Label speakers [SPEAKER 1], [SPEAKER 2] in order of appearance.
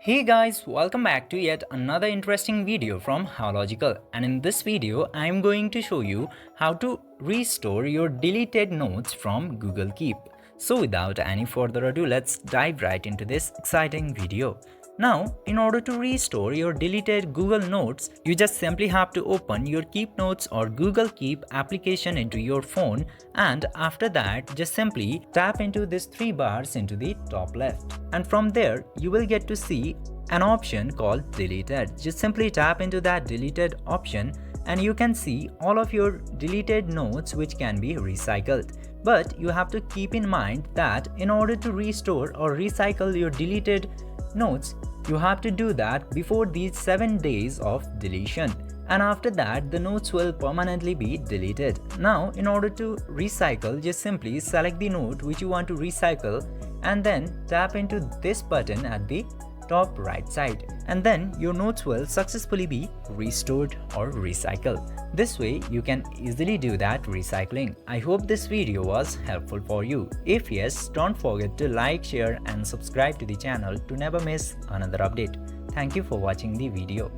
[SPEAKER 1] Hey guys, welcome back to yet another interesting video from Howlogical, and in this video I am going to show you how to restore your deleted notes from Google Keep. So without any further ado, let's dive right into this exciting video. Now, in order to restore your deleted Google Notes, you just simply have to open your Keep Notes or Google Keep application into your phone, and after that just simply tap into these three bars into the top left, and from there you will get to see an option called deleted. Just simply tap into that deleted option and you can see all of your deleted notes which can be recycled. But you have to keep in mind that in order to restore or recycle your deleted notes, you have to do that before these 7 days of deletion, and after that the notes will permanently be deleted. Now, in order to recycle, just simply select the note which you want to recycle and then tap into this button at the top right side, and then your notes will successfully be restored or recycled. This way you can easily do that recycling. I hope this video was helpful for you. If yes, don't forget to like, share and subscribe to the channel to never miss another update. Thank you for watching the video.